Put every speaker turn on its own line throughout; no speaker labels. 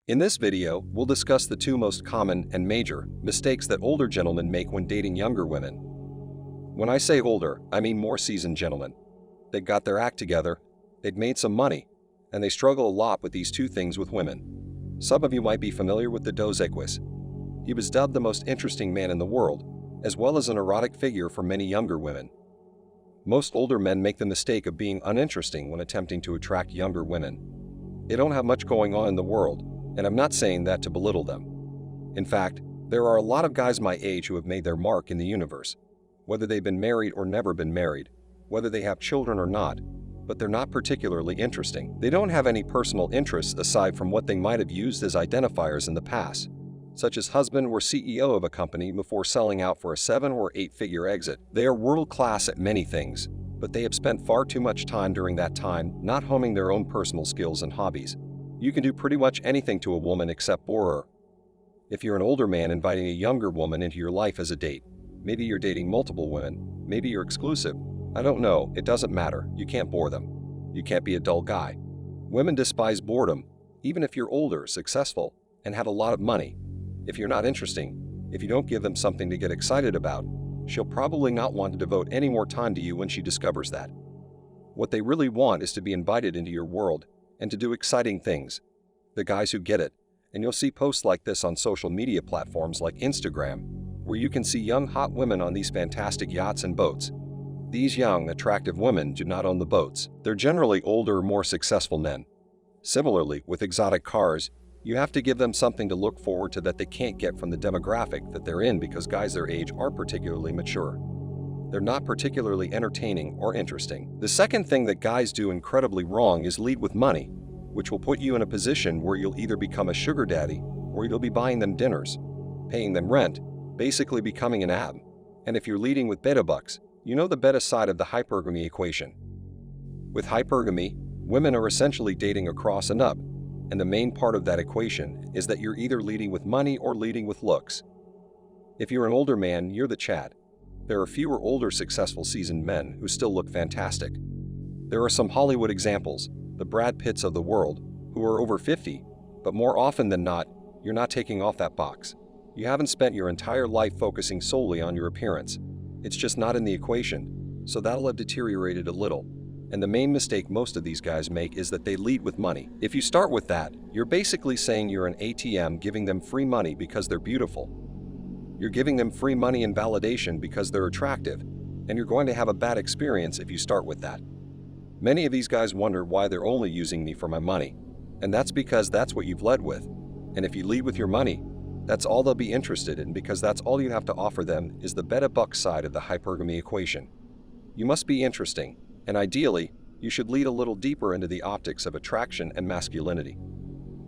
In this video, we'll discuss the two most common and major mistakes that older gentlemen make when dating younger women. When I say older, I mean more seasoned gentlemen. They got their act together, they'd made some money, and they struggle a lot with these two things with women. Some of you might be familiar with the Dos Equis. He was dubbed the most interesting man in the world, as well as an erotic figure for many younger women. Most older men make the mistake of being uninteresting when attempting to attract younger women. They don't have much going on in the world, and I'm not saying that to belittle them. In fact, there are a lot of guys my age who have made their mark in the universe, whether they've been married or never been married, whether they have children or not, but they're not particularly interesting. They don't have any personal interests aside from what they might have used as identifiers in the past, such as husband or CEO of a company before selling out for a 7- or 8-figure exit. They are world-class at many things, but they have spent far too much time during that time not honing their own personal skills and hobbies. You can do pretty much anything to a woman except bore her. If you're an older man inviting a younger woman into your life as a date, maybe you're dating multiple women, maybe you're exclusive, I don't know, it doesn't matter, you can't bore them. You can't be a dull guy. Women despise boredom, even if you're older, successful, and have a lot of money. If you're not interesting, if you don't give them something to get excited about, she'll probably not want to devote any more time to you when she discovers that. What they really want is to be invited into your world and to do exciting things. The guys who get it, and you'll see posts like this on social media platforms like Instagram, where you can see young hot women on these fantastic yachts and boats. These young, attractive women do not own the boats. They're generally older, more successful men. Similarly, with exotic cars, you have to give them something to look forward to that they can't get from the demographic that they're in because guys their age aren't particularly mature. They're not particularly entertaining or interesting. The second thing that guys do incredibly wrong is lead with money, which will put you in a position where you'll either become a sugar daddy or you'll be buying them dinners, paying them rent, basically becoming an ab. And if you're leading with beta bucks, you know the beta side of the hypergamy equation. With hypergamy, women are essentially dating across and up, and the main part of that equation is that you're either leading with money or leading with looks. If you're an older man, you're the Chad. There are fewer older successful seasoned men who still look fantastic. There are some Hollywood examples, the Brad Pitts of the world, who are over 50, but more often than not, you're not taking off that box. You haven't spent your entire life focusing solely on your appearance. It's just not in the equation, so that'll have deteriorated a little. And the main mistake most of these guys make is that they lead with money. If you start with that, you're basically saying you're an ATM giving them free money because they're beautiful. You're giving them free money and validation because they're attractive, and you're going to have a bad experience if you start with that. Many of these guys wonder why they're only using me for my money, and that's because that's what you've led with. And if you lead with your money, that's all they'll be interested in because that's all you have to offer them is the beta buck side of the hypergamy equation. You must be interesting, and ideally, you should lead a little deeper into the optics of attraction and masculinity.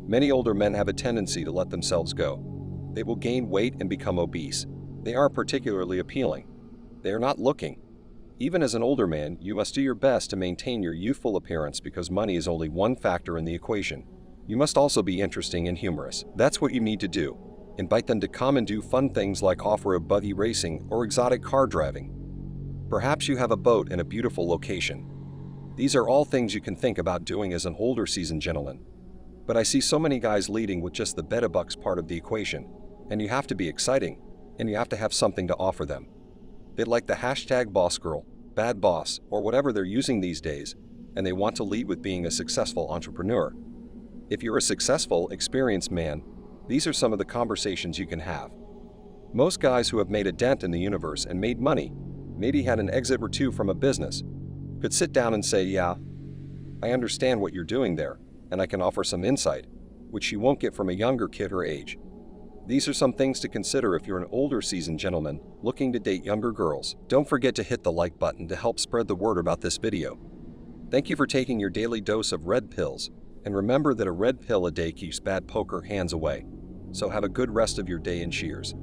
Many older men have a tendency to let themselves go. They will gain weight and become obese. They aren't particularly appealing. They are not looking. Even as an older man, you must do your best to maintain your youthful appearance because money is only one factor in the equation. You must also be interesting and humorous. That's what you need to do. Invite them to come and do fun things like offer a buggy racing or exotic car driving. Perhaps you have a boat in a beautiful location. These are all things you can think about doing as an older seasoned gentleman. But I see so many guys leading with just the beta bucks part of the equation. And you have to be exciting, and you have to have something to offer them. They like the hashtag boss girl, bad boss, or whatever they're using these days, and they want to lead with being a successful entrepreneur. If you're a successful, experienced man, these are some of the conversations you can have. Most guys who have made a dent in the universe and made money, maybe had an exit or two from a business, could sit down and say, yeah, I understand what you're doing there, and I can offer some insight, which you won't get from a younger kid her age. These are some things to consider if you're an older seasoned gentleman looking to date younger girls. Don't forget to hit the like button to help spread the word about this video. Thank you for taking your daily dose of red pills, and remember that a red pill a day keeps bad poker hands away. So have a good rest of your day and cheers.